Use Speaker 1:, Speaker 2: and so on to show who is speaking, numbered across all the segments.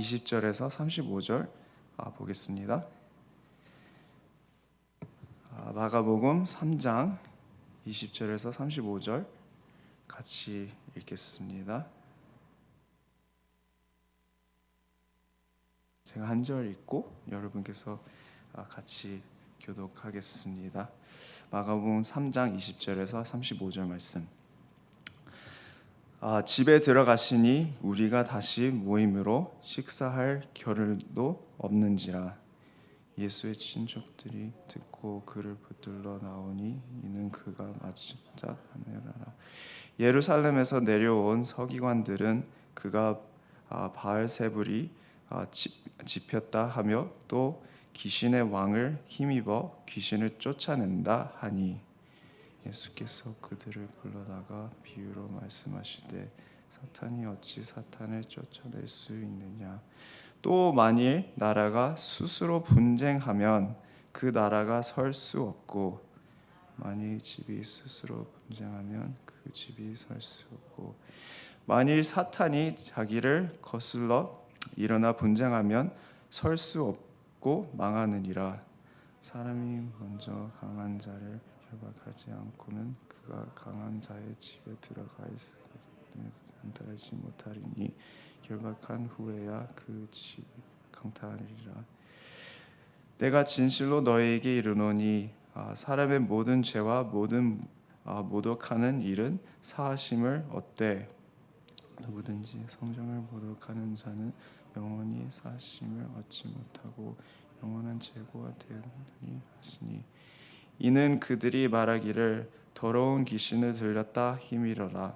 Speaker 1: 20절에서 35절 보겠습니다. 마가복음 3장 20절에서 35절 같이 읽겠습니다. 제가 한 절 읽고 여러분께서 같이 교독하겠습니다. 마가복음 3장 20절에서 35절 말씀. 집에 들어가시니 우리가 다시 모임으로 식사할 겨를도 없는지라. 예수의 친족들이 듣고 그를 붙들러 나오니 이는 그가 맞다 하느라. 예루살렘에서 내려온 서기관들은 그가 바알세불이 집혔다 하며 또 귀신의 왕을 힘입어 귀신을 쫓아낸다 하니 예수께서 그들을 불러다가 비유로 말씀하시되 사탄이 어찌 사탄을 쫓아낼 수 있느냐. 또 만일 나라가 스스로 분쟁하면 그 나라가 설 수 없고 만일 집이 스스로 분쟁하면 그 집이 설 수 없고 만일 사탄이 자기를 거슬러 일어나 분쟁하면 설 수 없고 망하느니라. 사람이 먼저 강한 자를 결박하지 않고는 그가 강한 자의 집에 들어가 안달하지 못하리니 결박한 후에야 그 집 강탈하리라. 내가 진실로 너희에게 이르노니 사람의 모든 죄와 모든 모독하는 일은 사하심을 얻되 누구든지 성령을 모독하는 자는 영원히 사하심을 얻지 못하고 영원한 재고가 되느니 하시니 이는 그들이 말하기를 더러운 귀신을 들렸다 힘이러라.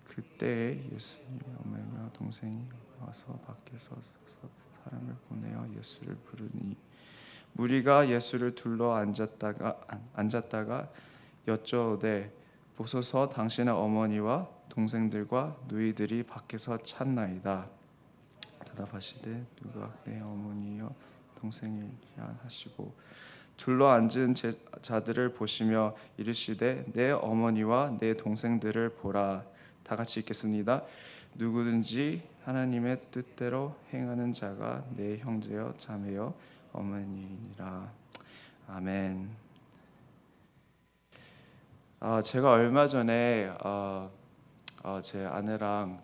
Speaker 1: 그때에 예수님의 어머니와 동생이 와서 밖에서 서서 사람을 보내어 예수를 부르니 무리가 예수를 둘러 앉았다가 여쭤오되 보소서 당신의 어머니와 동생들과 누이들이 밖에서 찾나이다. 대답하시되 누가 내 어머니여 동생이랴 하시고 둘러 앉은 자들을 보시며 이르시되 내 어머니와 내 동생들을 보라. 다 같이 읽겠습니다. 누구든지 하나님의 뜻대로 행하는 자가 내 형제여 자매여 어머니이니라. 아멘. 제가 얼마 전에 제 아내랑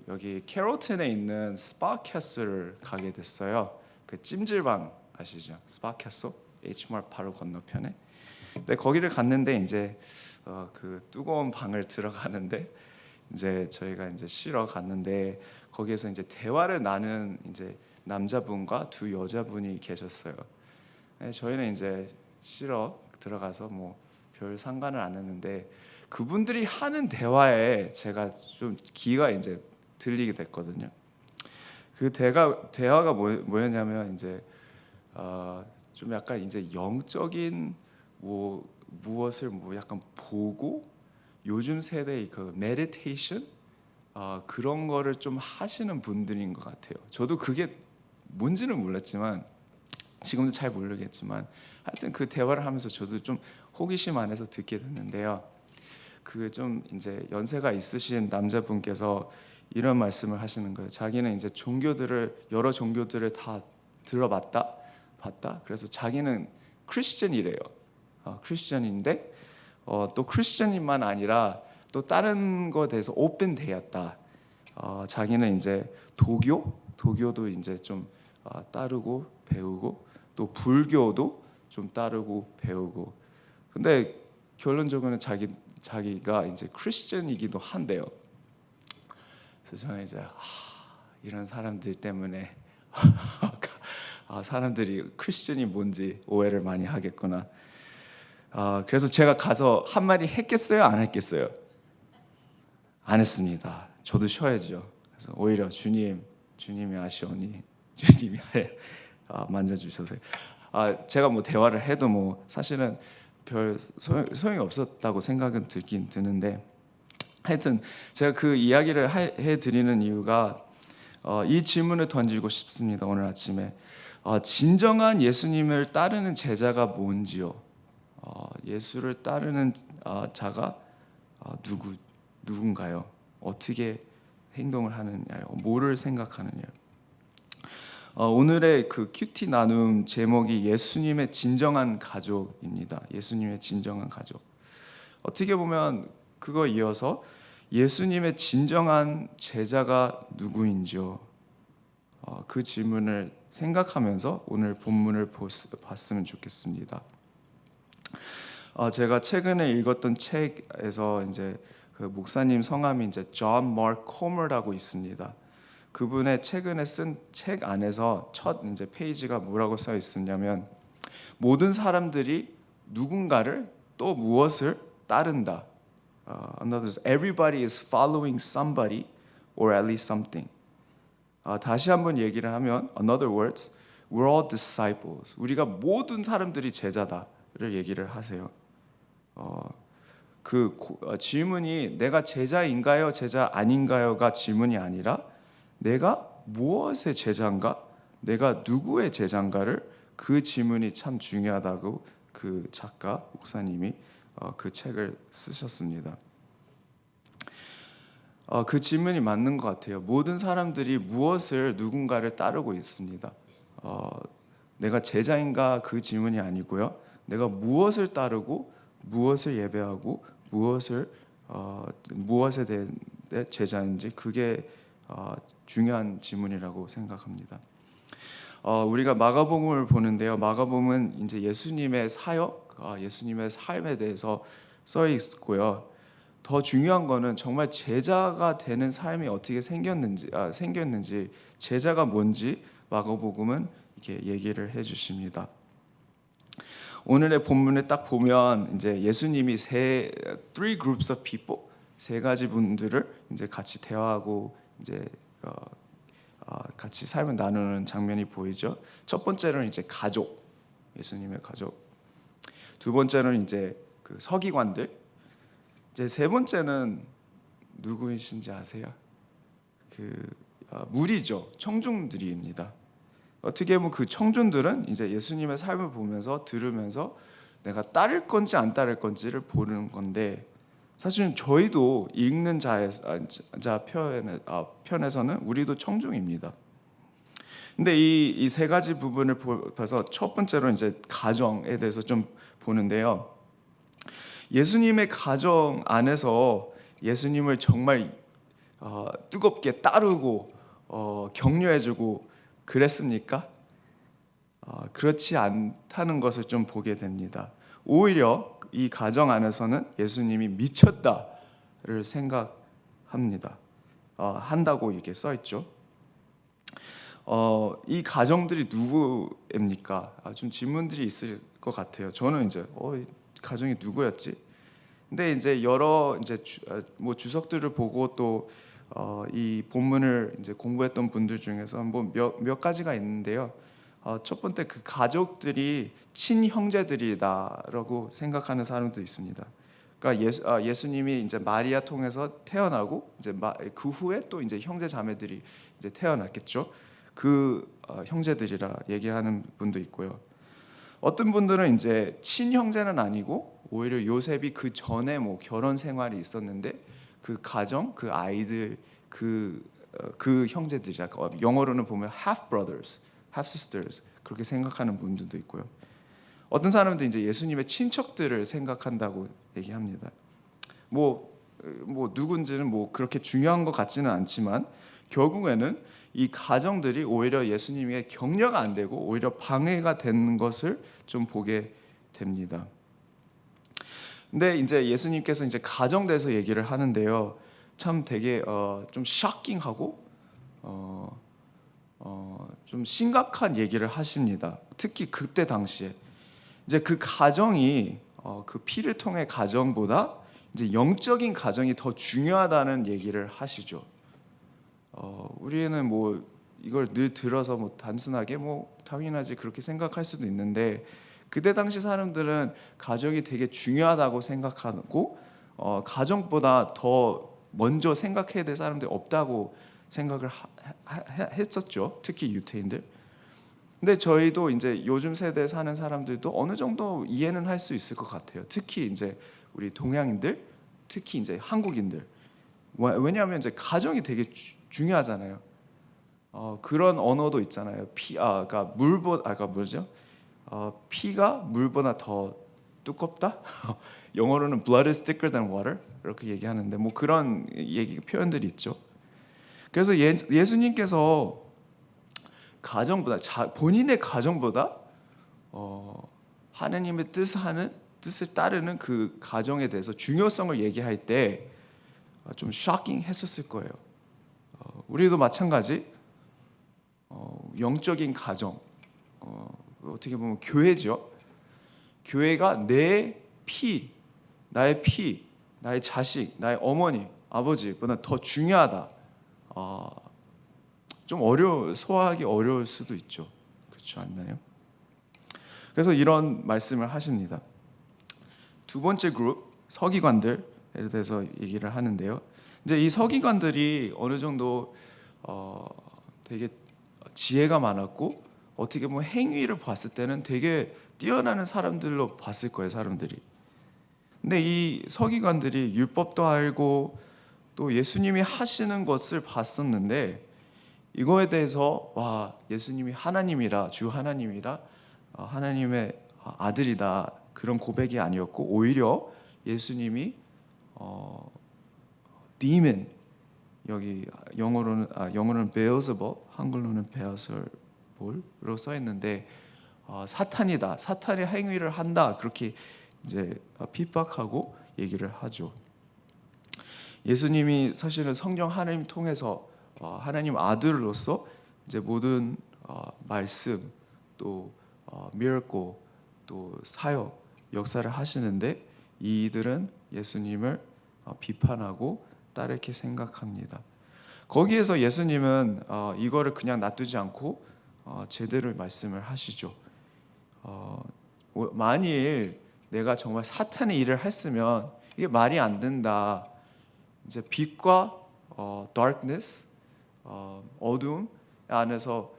Speaker 1: 여기 캐롤튼에 있는 스파캐슬을 가게 됐어요. 그 찜질방 아시죠? 스파캐슬 H마트 바로 건너편에. 근데 거기를 갔는데 이제 그 뜨거운 방을 들어가는데 이제 저희가 이제 쉬러 갔는데 거기에서 이제 대화를 나눈 이제 남자분과 두 여자분이 계셨어요. 저희는 이제 쉬러 들어가서 뭐 별 상관을 안 했는데 그분들이 하는 대화에 제가 좀 귀가 이제 들리게 됐거든요. 그 대화가 뭐였냐면 이제 좀 약간 이제 영적인 무엇을 약간 보고 요즘 세대의 그 메디테이션 그런 거를 좀 하시는 분들인 것 같아요. 저도 그게 뭔지는 몰랐지만 지금도 잘 모르겠지만 하여튼 그 대화를 하면서 저도 좀 호기심 안에서 듣게 됐는데요. 그 좀 이제 연세가 있으신 남자분께서 이런 말씀을 하시는 거예요. 자기는 이제 여러 종교들을 다 들어봤다. 그래서 자기는 크리스천이래요. 크리스천인데 또 크리스천뿐만 아니라 또 다른 거에 대해서 오픈되었다. 자기는 이제 도교도 이제 좀 따르고 배우고 또 불교도 좀 따르고 배우고. 근데 결론적으로는 자기가 이제 크리스천이기도 한데요. 그래서 저는 이제 이런 사람들 때문에 사람들이 크리스천이 뭔지 오해를 많이 하겠구나. 그래서 제가 가서 한마디 했겠어요? 안 했겠어요? 안 했습니다. 저도 쉬어야죠. 그래서 오히려 주님이 아시오니 주님이 만져주셔서 제가 뭐 대화를 해도 뭐 사실은 별 소용이 없었다고 생각은 들긴 드는데 하여튼 제가 그 이야기를 해드리는 이유가 이 질문을 던지고 싶습니다. 오늘 아침에 진정한 예수님을 따르는 제자가 뭔지요? 예수를 따르는 자가 누군가요? 어떻게 행동을 하느냐요? 뭐를 생각하느냐요? 오늘의 그 큐티 나눔 제목이 예수님의 진정한 가족입니다. 예수님의 진정한 가족. 어떻게 보면 그거 이어서 예수님의 진정한 제자가 누구인지요? 그 질문을 생각하면서 오늘 본문을 봤으면 좋겠습니다. 제가 최근에 읽었던 책에서 이제 그 목사님 성함이 이제 존 마크 코머라고 있습니다. 그분의 최근에 쓴 책 안에서 첫 이제 페이지가 뭐라고 써 있었냐면 모든 사람들이 누군가를 또 무엇을 따른다. In other words, everybody is following somebody or at least something. 다시 한번 얘기를 하면, in other words, we're all disciples. 우리가 모든 사람들이 제자다를 얘기를 하세요. 질문이 내가 제자인가요, 제자 아닌가요가 질문이 아니라 내가 무엇의 제자인가, 내가 누구의 제자인가를 그 질문이 참 중요하다고 그 작가 목사님이 그 책을 쓰셨습니다. 그 질문이 맞는 것 같아요. 모든 사람들이 무엇을 누군가를 따르고 있습니다. 내가 제자인가 그 질문이 아니고요. 내가 무엇을 따르고 무엇을 예배하고 무엇에 대해 제자인지 그게 중요한 질문이라고 생각합니다. 우리가 마가복음을 보는데요. 마가복음은 이제 예수님의 사역, 예수님의 삶에 대해서 써 있고요. 더 중요한 거는 정말 제자가 되는 삶이 어떻게 생겼는지 제자가 뭔지 마가복음은 이렇게 얘기를 해주십니다. 오늘의 본문을 딱 보면 이제 예수님이 three groups of people, 세 가지 분들을 이제 같이 대화하고 이제 같이 삶을 나누는 장면이 보이죠. 첫 번째로는 이제 가족, 예수님의 가족. 두 번째로는 이제 그 서기관들. 이제 세 번째는 누구이신지 아세요? 무리죠. 청중들입니다. 어떻게 보면 그 청중들은 이제 예수님의 삶을 보면서 들으면서 내가 따를 건지 안 따를 건지를 보는 건데 사실은 저희도 읽는 자 편에서는 우리도 청중입니다. 근데 이 세 가지 부분을 봐서 첫 번째로 이제 가정에 대해서 좀 보는데요. 예수님의 가정 안에서 예수님을 정말 뜨겁게 따르고 격려해주고 그랬습니까? 그렇지 않다는 것을 좀 보게 됩니다. 오히려 이 가정 안에서는 예수님이 미쳤다를 생각합니다. 한다고 이렇게 써 있죠. 이 가정들이 누구입니까? 좀 질문들이 있을 것 같아요. 저는 이제 이 가정이 누구였지? 근데 이제 여러 이제 주석들을 보고 또 이 본문을 이제 공부했던 분들 중에서 뭐 몇 가지가 있는데요. 첫 번째 그 가족들이 친형제들이다라고 생각하는 사람도 있습니다. 그러니까 예수님이 이제 마리아 통해서 태어나고 이제 그 후에 또 이제 형제 자매들이 이제 태어났겠죠. 그 형제들이라 얘기하는 분도 있고요. 어떤 분들은 이제 친형제는 아니고 오히려 요셉이 그 전에 뭐 결혼 생활이 있었는데 그 가정, 그 아이들, 그 형제들이라 영어로는 보면 half brothers, half sisters 그렇게 생각하는 분들도 있고요. 어떤 사람들은 이제 예수님의 친척들을 생각한다고 얘기합니다. 뭐 누군지는 뭐 그렇게 중요한 것 같지는 않지만 결국에는 이 가정들이 오히려 예수님에게 격려가 안 되고 오히려 방해가 되는 것을 좀 보게 됩니다. 근데 이제 예수님께서 이제 가정에 대해서 얘기를 하는데요. 참 되게 좀 쇼킹하고 좀 심각한 얘기를 하십니다. 특히 그때 당시에 이제 그 가정이 그 피를 통해 가정보다 이제 영적인 가정이 더 중요하다는 얘기를 하시죠. 우리는 뭐 이걸 늘 들어서 뭐 단순하게 뭐 당연하지 그렇게 생각할 수도 있는데 그때 당시 사람들은 가정이 되게 중요하다고 생각하고 가정보다 더 먼저 생각해야 될 사람들이 없다고 생각을 했었죠. 특히 유태인들. 근데 저희도 이제 요즘 세대에 사는 사람들도 어느 정도 이해는 할 수 있을 것 같아요. 특히 이제 우리 동양인들, 특히 이제 한국인들. 왜냐하면 이제 가정이 되게 중요하잖아요. 그런 언어도 있잖아요. 그러니까 그러니까 뭐죠? 피가 물보다 더 두껍다? 영어로는 blood is thicker than water 이렇게 얘기하는데 뭐 그런 얘기 표현들이 있죠. 그래서 예수님께서 본인의 가정보다 하나님의 뜻을 따르는 그 가정에 대해서 중요성을 얘기할 때 좀 쇼킹했었을 거예요. 우리도 마찬가지. 영적인 가정, 어떻게 보면 교회죠. 교회가 나의 피, 나의 자식, 나의 어머니, 아버지보다 더 중요하다. 좀 소화하기 어려울 수도 있죠. 그렇지 않나요? 그래서 이런 말씀을 하십니다. 두 번째 그룹 서기관들에 대해서 얘기를 하는데요. 이제 이 서기관들이 어느 정도 되게 지혜가 많았고 어떻게 보면 행위를 봤을 때는 되게 뛰어나는 사람들로 봤을 거예요, 사람들이. 근데 이 서기관들이 율법도 알고 또 예수님이 하시는 것을 봤었는데 이거에 대해서 와, 예수님이 하나님이라, 주 하나님이라, 하나님의 아들이다 그런 고백이 아니었고 오히려 예수님이 demon, 여기 영어로는 베elzebul, 한글로는 베아솔볼로 써 있는데 사탄이다, 사탄의 행위를 한다 그렇게 이제 핍박하고 얘기를 하죠. 예수님이 사실은 성령 하나님 통해서 하나님 아들로서 이제 모든 말씀 또 miracle 또 사역 역사를 하시는데 이들은 예수님을 비판하고 따르게 생각합니다. 거기에서 예수님은 이거를 그냥 놔두지 않고 제대로 말씀을 하시죠. 만일 내가 정말 사탄의 일을 했으면 이게 말이 안 된다. 이제 빛과 darkness, 어둠 안에서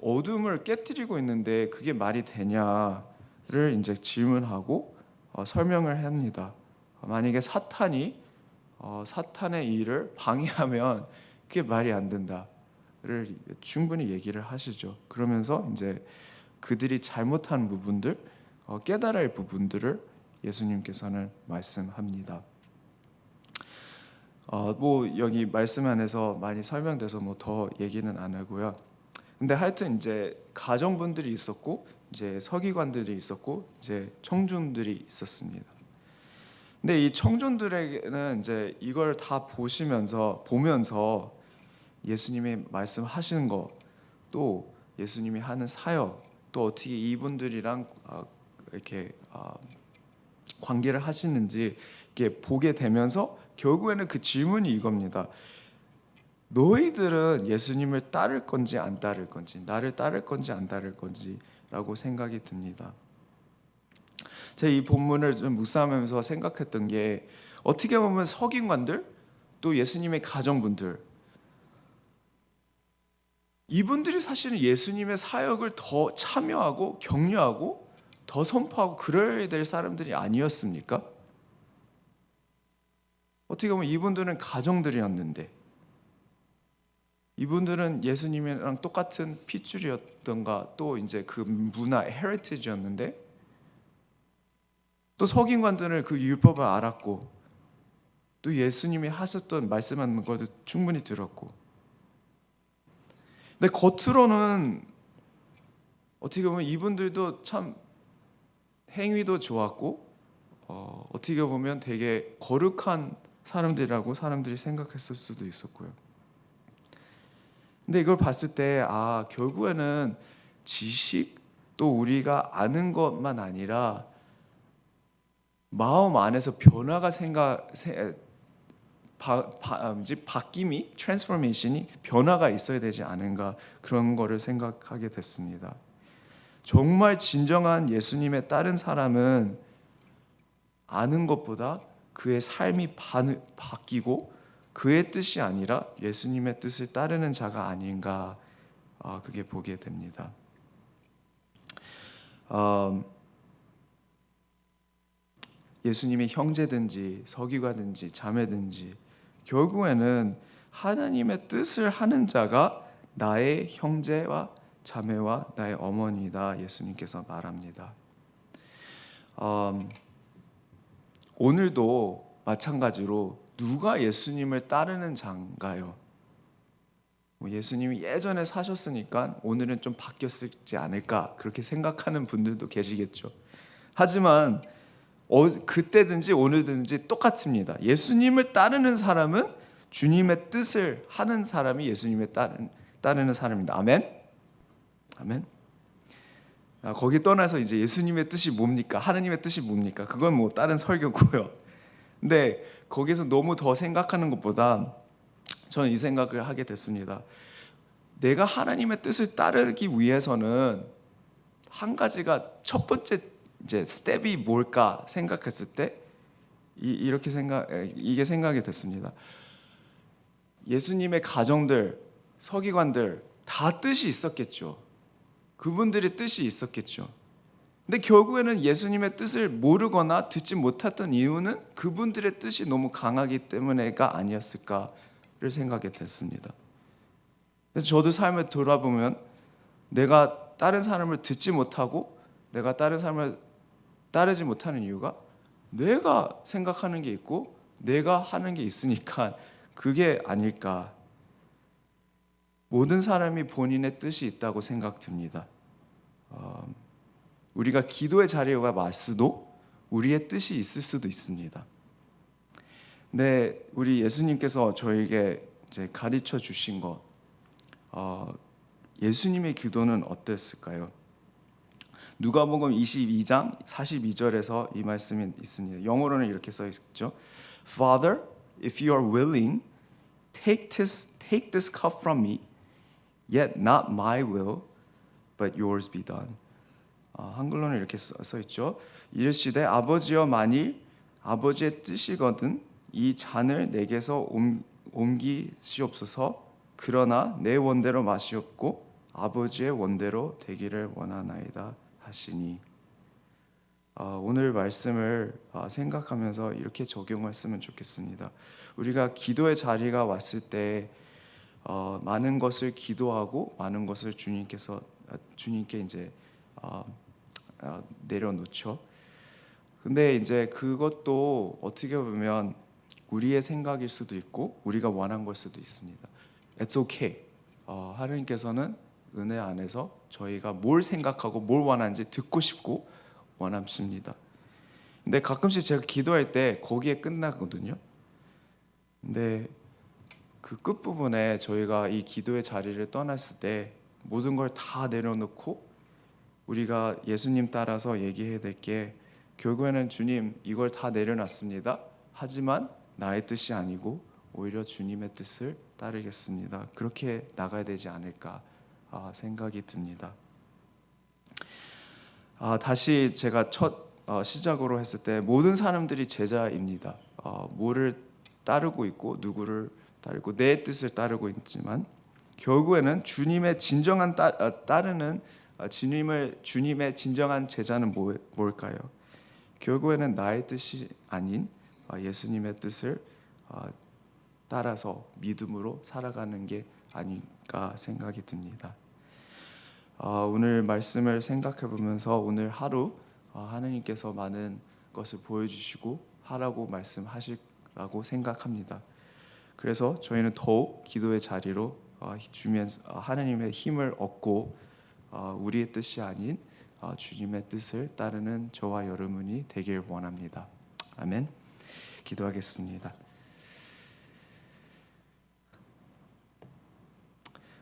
Speaker 1: 어둠을 깨뜨리고 있는데 그게 말이 되냐를 이제 질문하고 설명을 합니다. 만약에 사탄의 일을 방해하면 그게 말이 안 된다를 충분히 얘기를 하시죠. 그러면서 이제 그들이 잘못한 부분들, 깨달아야 할 부분들을 예수님께서는 말씀합니다. 뭐 여기 말씀 안에서 많이 설명돼서 뭐 더 얘기는 안 하고요. 근데 하여튼 이제 가정분들이 있었고 이제 서기관들이 있었고 이제 청중들이 있었습니다. 근데 이 청중들에게는 이제 이걸 다 보면서 예수님이 말씀하시는 거, 또 예수님이 하는 사역, 또 어떻게 이분들이랑 이렇게 관계를 하시는지 이렇게 보게 되면서 결국에는 그 질문이 이겁니다. 너희들은 예수님을 따를 건지 안 따를 건지, 나를 따를 건지 안 따를 건지라고 생각이 듭니다. 제가 이 본문을 좀 묵상하면서 생각했던 게 어떻게 보면 서기관들 또 예수님의 가정분들 이분들이 사실은 예수님의 사역을 더 참여하고 격려하고 더 선포하고 그래야 될 사람들이 아니었습니까? 어떻게 보면 이분들은 가정들이었는데 이분들은 예수님이랑 똑같은 핏줄이었던가 또 이제 그 문화 헤리티지였는데 또 서기관들은 그 율법을 알았고 또 예수님이 하셨던 말씀하는 것도 충분히 들었고 근데 겉으로는 어떻게 보면 이분들도 참 행위도 좋았고 어떻게 보면 되게 거룩한 사람들이라고 사람들이 생각했을 수도 있었고요. 근데 이걸 봤을 때 결국에는 지식 또 우리가 아는 것만 아니라 마음 안에서 변화가 바뀜이 트랜스포메이션이 변화가 있어야 되지 않은가 그런 거를 생각하게 됐습니다. 정말 진정한 예수님에 따른 사람은 아는 것보다 그의 삶이 바뀌고 그의 뜻이 아니라 예수님의 뜻을 따르는 자가 아닌가 그게 보게 됩니다. 예수님의 형제든지 서기관든지 자매든지 결국에는 하나님의 뜻을 하는 자가 나의 형제와 자매와 나의 어머니다. 예수님께서 말합니다. 오늘도 마찬가지로 누가 예수님을 따르는 자인가요? 예수님이 예전에 사셨으니까 오늘은 좀 바뀌었지 않을까 그렇게 생각하는 분들도 계시겠죠. 하지만 그때든지 오늘든지 똑같습니다. 예수님을 따르는 사람은 주님의 뜻을 하는 사람이 예수님의 따르는 사람입니다. 아멘. 아멘. 거기 떠나서 이제 예수님의 뜻이 뭡니까? 하느님의 뜻이 뭡니까? 그건 뭐 다른 설교고요. 근데 거기서 너무 더 생각하는 것보다 저는 이 생각을 하게 됐습니다. 내가 하나님의 뜻을 따르기 위해서는 한 가지가 첫 번째 이제 스텝이 뭘까 생각했을 때 이게 생각이 됐습니다. 예수님의 가정들, 서기관들 다 뜻이 있었겠죠. 그분들의 뜻이 있었겠죠. 근데 결국에는 예수님의 뜻을 모르거나 듣지 못했던 이유는 그분들의 뜻이 너무 강하기 때문에가 아니었을까를 생각이 됐습니다. 그래서 저도 삶을 돌아보면 내가 다른 사람을 듣지 못하고 내가 다른 사람을 따르지 못하는 이유가 내가 생각하는 게 있고 내가 하는 게 있으니까 그게 아닐까. 모든 사람이 본인의 뜻이 있다고 생각됩니다. 우리가 기도의 자리에 왔어도 우리의 뜻이 있을 수도 있습니다. 근데 우리 예수님께서 저에게 이제 가르쳐 주신 것, 예수님의 기도는 어땠을까요? 누가복음 22장 42절에서 이 말씀이 있습니다. 영어로는 이렇게 써 있죠. Father, if you are willing, take this cup from me, yet not my will, but yours be done. 한글로는 이렇게 써 있죠. 이르시되 아버지여 만일 아버지의 뜻이거든 이 잔을 내게서 옮기시옵소서. 그러나 내 원대로 마시옵고 아버지의 원대로 되기를 원하나이다 하시니. 오늘 말씀을 생각하면서 이렇게 적용했으면 좋겠습니다. 우리가 기도의 자리가 왔을 때 많은 것을 기도하고 많은 것을 주님께 이제 내려놓죠. 근데 이제 그것도 어떻게 보면 우리의 생각일 수도 있고 우리가 원한 걸 수도 있습니다. It's okay. 하나님께서는 은혜 안에서 저희가 뭘 생각하고 뭘 원하는지 듣고 싶고 원하십니다. 근데 가끔씩 제가 기도할 때 거기에 끝나거든요. 근데 그 끝부분에 저희가 이 기도의 자리를 떠났을 때 모든 걸 다 내려놓고 우리가 예수님 따라서 얘기해야 될 게 결국에는 주님 이걸 다 내려놨습니다. 하지만 나의 뜻이 아니고 오히려 주님의 뜻을 따르겠습니다. 그렇게 나가야 되지 않을까 생각이 듭니다. 다시 제가 첫 시작으로 했을 때 모든 사람들이 제자입니다. 뭐를 따르고 있고 누구를 따르고 내 뜻을 따르고 있지만 결국에는 주님의 진정한 따르는 주님의 진정한 제자는 뭘까요? 결국에는 나의 뜻이 아닌 예수님의 뜻을 따라서 믿음으로 살아가는 게 아닐까 생각이 듭니다. 오늘 말씀을 생각해 보면서 오늘 하루 하나님께서 많은 것을 보여주시고 하라고 말씀하시라고 생각합니다. 그래서 저희는 더욱 기도의 자리로 주면서 하나님의 힘을 얻고 우리의 뜻이 아닌 주님의 뜻을 따르는 저와 여러분이 되길 원합니다. 아멘. 기도하겠습니다.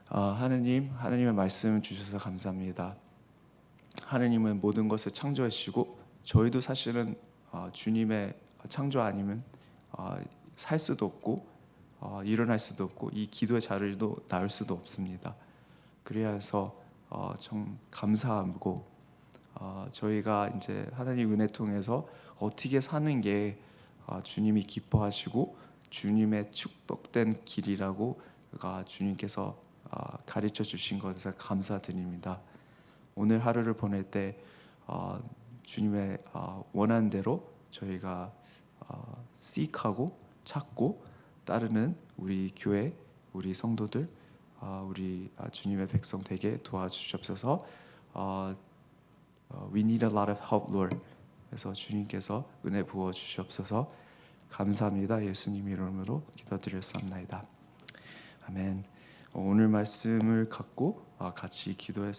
Speaker 1: 하나님의 말씀 주셔서 감사합니다. 하나님은 모든 것을 창조하시고 저희도 사실은 주님의 창조 아니면 살 수도 없고 일어날 수도 없고 이 기도의 자리도 나올 수도 없습니다. 그래서 좀 감사하고 저희가 이제 하나님 은혜 통해서 어떻게 사는 게 주님이 기뻐하시고 주님의 축복된 길이라고 주님께서 가르쳐 주신 것에 감사드립니다. 오늘 하루를 보낼 때 주님의 원하는 대로 저희가 seek하고 찾고 따르는 우리 교회, 우리 성도들 우리 주님의 백성 되게 도와주시옵소서. We need a lot of help, Lord. 그래서 주님께서 은혜 부어 주시옵소서. 감사합니다. 예수님 이름으로 기도드렸사옵나이다. 아멘. 오늘 말씀을 갖고 같이 기도했습니다.